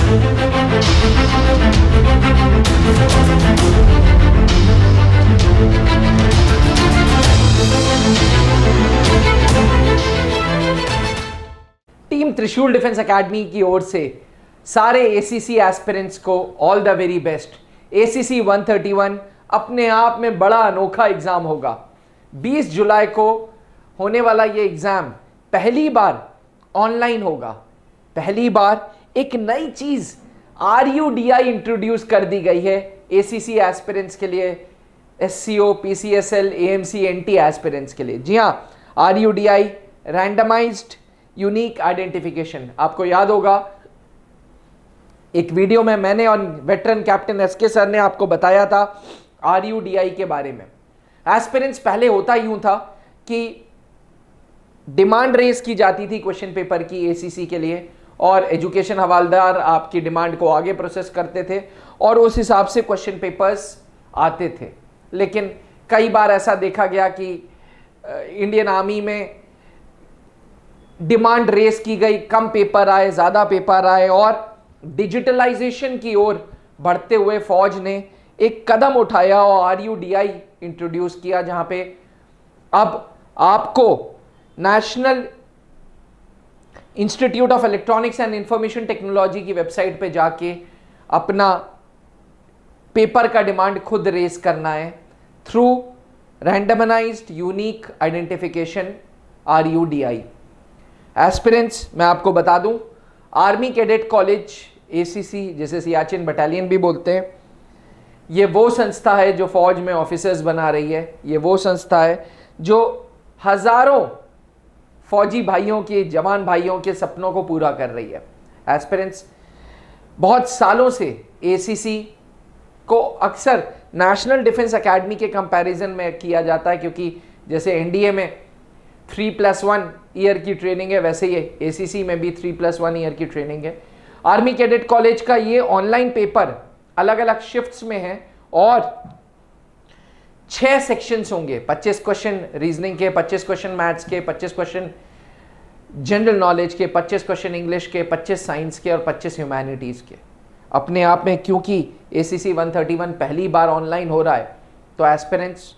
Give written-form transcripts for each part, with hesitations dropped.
Team त्रिशूल defence academy की ओर से सारे एसीसी एस्पिरेंट्स को all the very best. ACC 131 अपने आप में बड़ा अनोखा एग्जाम होगा। 20 जुलाई को होने वाला ये एग्जाम पहली बार ऑनलाइन होगा। पहली बार एक नई चीज RUDI इंट्रोड्यूस कर दी गई है एसीसी एस्पिरेंट्स के लिए, SCO, PCSL, AMC, NT aspirants के लिए। जी हाँ, RUDI रैंडमाइज्ड यूनिक आइडेंटिफिकेशन। आपको याद होगा एक वीडियो में मैंने और वेटरन कैप्टन SK सर ने आपको बताया था RUDI के बारे में। एस्पिरेंट्स पहले होता यूं था कि डिमांड रेज की जाती थी क्वेश्चन पेपर की एसीसी के लिए, और एजुकेशन हवालदार आपकी डिमांड को आगे प्रोसेस करते थे और उस हिसाब से क्वेश्चन पेपर्स आते थे। लेकिन कई बार ऐसा देखा गया कि इंडियन आर्मी में डिमांड रेस की गई, कम पेपर आए, ज़्यादा पेपर आए, और डिजिटलाइजेशन की ओर बढ़ते हुए फौज ने एक कदम उठाया और RUDI इंट्रोड्यूस किया, जहां पे अब आपको national institute of electronics and information technology की वेबसाइट पे जाके अपना पेपर का डिमांड खुद रेस करना है through randomised unique identification RUDI। Aspirants मैं आपको बता दूं, आर्मी कैडेट कॉलेज ACC, जैसे सियाचिन बटालियन भी बोलते हैं, ये वो संस्था है जो फौज में ऑफिसर्स बना रही है। ये वो संस्था है जो हजारों फौजी भाइयों के, जवान भाइयों के सपनों को पूरा कर रही है। एस्पिरेंट्स, बहुत सालों से ACC को अक्सर नेशनल डिफेंस एकेडमी के कंपैरिजन में किया जाता है, क्योंकि जैसे NDA में 3+1 ईयर की ट्रेनिंग है, वैसे ये ACC में भी 3+1 ईयर की ट्रेनिंग है। आर्मी कैडेट कॉलेज का ये ऑनलाइन पेपर अलग अलग शिफ्ट्स में है और 6 सेक्शंस होंगे। 25 क्वेश्चन रीजनिंग के, 25 क्वेश्चन मैथ्स के, 25 क्वेश्चन जनरल नॉलेज के, 25 क्वेश्चन इंग्लिश के, 25 साइंस के और 25 ह्यूमैनिटीज के। अपने आप में क्योंकि ACC 131 पहली बार ऑनलाइन हो रहा है, तो एस्पिरेंट्स,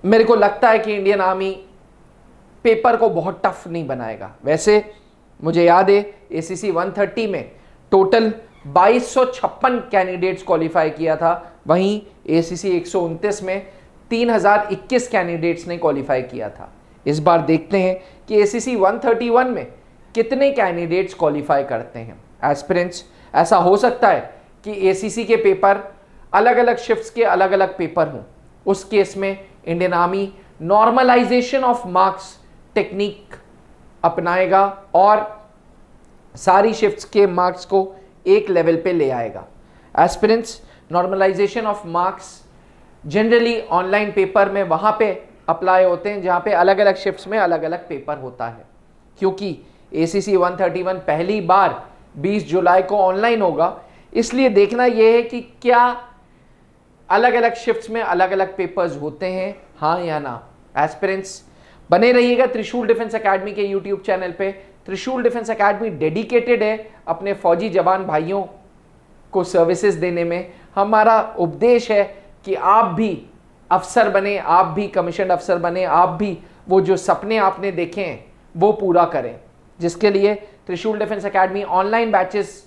मेरे को लगता है कि इंडियन आर्मी पेपर को बहुत टफ नहीं बनाएगा। वैसे मुझे याद है ACC 130 में टोटल 2256 कैंडिडेट्स क्वालिफाई किया था, वहीं ACC 129 में 3021 कैंडिडेट्स ने क्वालिफाई किया था। इस बार देखते हैं कि ACC 131 में कितने कैंडिडेट्स क्वालिफाई करते हैं। एस्पिरेंट्स, ऐसा हो सकता है कि ACC के पेपर अलग अलग शिफ्ट्स के अलग अलग पेपर हों। उस केस में Indian Army normalization of marks technique अपनाएगा और सारी शिफ्ट्स के मार्क्स को एक लेवल पे ले आएगा। Aspirants, normalisation of marks generally online paper में वहां पे अप्लाई होते हैं जहां पे अलग अलग शिफ्ट्स में अलग अलग पेपर होता है। क्योंकि ACC 131 पहली बार 20 जुलाई को ऑनलाइन होगा, इसलिए देखना यह है कि क्या अलग अलग शिफ्ट्स में अलग अलग पेपर्स होते हैं, हाँ या ना। एस्पिरेंट्स, बने रहिएगा त्रिशूल डिफेंस एकेडमी के YouTube चैनल पे। त्रिशूल डिफेंस एकेडमी डेडिकेटेड है अपने फौजी जवान भाइयों को सर्विसेज देने में। हमारा उपदेश है कि आप भी अफसर बने, आप भी कमीशन अफसर बने, आप भी वो जो सपने आपने देखे हैं वो पूरा करें, जिसके लिए त्रिशूल डिफेंस एकेडमी ऑनलाइन बैचेस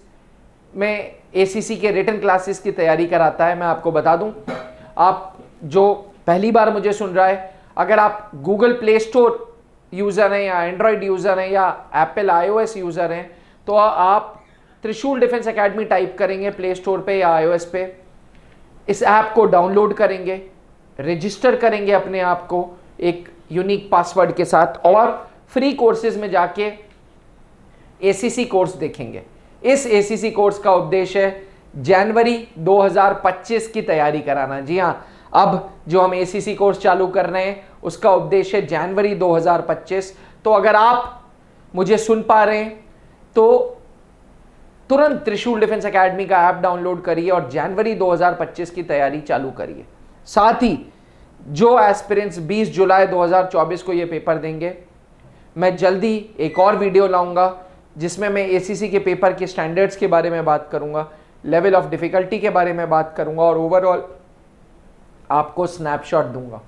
में ACC के रिटन क्लासेस की तैयारी कराता है। मैं आपको बता दूं, आप जो पहली बार मुझे सुन रहा है, अगर आप गूगल प्ले स्टोर यूज़र हैं या एंड्रॉयड यूज़र हैं या एप्पल iOS यूज़र हैं, तो आप त्रिशूल डिफेंस एकेडमी टाइप करेंगे प्ले स्टोर पे या iOS पे, इस ऐप को डाउनलोड करेंगे, रजिस्टर करेंगे अपने आप को एक यूनिक पासवर्ड के साथ और फ्री कोर्सेज में जाके ACC कोर्स देखेंगे। इस ACC कोर्स का उद्देश्य है जनवरी 2025 की तैयारी कराना। जी हाँ, अब जो हम ACC कोर्स चालू कर रहे हैं उसका उद्देश्य है जनवरी 2025। तो अगर आप मुझे सुन पा रहे हैं तो तुरंत त्रिशूल डिफेंस एकेडमी का ऐप डाउनलोड करिए और जनवरी 2025 की तैयारी चालू करिए। साथ ही जो एस्पिरेंट्स 20 जुलाई 2024 को ये पेपर देंगे, मैं जल्दी एक और वीडियो लाऊंगा जिसमें मैं एसीसी के पेपर के स्टैंडर्ड्स के बारे में बात करूंगा, लेवल ऑफ डिफ़िकल्टी के बारे में बात करूंगा और ओवरऑल आपको स्नैपशॉट दूंगा।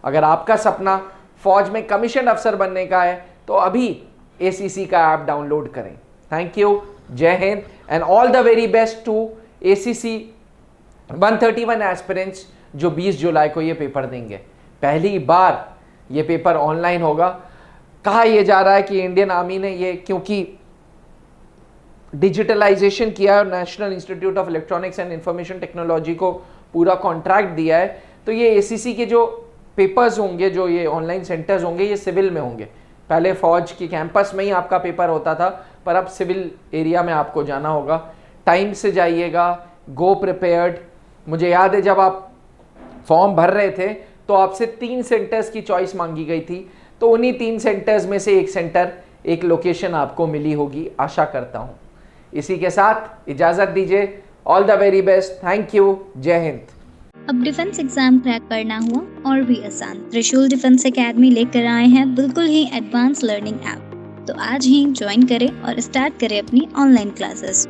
अगर आपका सपना फौज में कमीशन अफसर बनने का है तो अभी एसीसी का ऐप डाउनलोड करें। थैंक यू, जय हिंद and all the very best to ACC 131 aspirants जो 20 जुलाई को ये पेपर देंगे। पहली बार ये पेपर ऑनलाइन होगा। कहा यह जा रहा है कि इंडियन आर्मी ने ये क्योंकि डिजिटलाइजेशन किया है और national institute of electronics and information technology को पूरा कॉन्ट्रैक्ट दिया है, तो ये एसीसी के जो पेपर्स होंगे, जो ये ऑनलाइन सेंटर्स होंगे, ये सिविल में होंगे। पहले फौज के कैंपस में ही आपका पेपर होता था, पर अब सिविल एरिया में आपको जाना होगा। टाइम से जाइएगा, गो प्रिपेयर्ड। मुझे याद है जब आप फॉर्म भर रहे थे तो आपसे 3 सेंटर्स की चॉइस मांगी गई थी, तो उन्हीं 3 सेंटर्स में से एक सेंटर, एक लोकेशन आपको मिली होगी, आशा करता हूँ। इसी के साथ इजाज़त दीजिए। All the very best, thank you, जय हिंद। अब डिफेंस एग्जाम क्रैक करना हुआ और भी आसान, त्रिशूल डिफेंस एकेडमी लेकर आए हैं बिल्कुल ही एडवांस लर्निंग ऐप। तो आज ही ज्वाइन करें और स्टार्ट करें अपनी ऑनलाइन क्लासेस।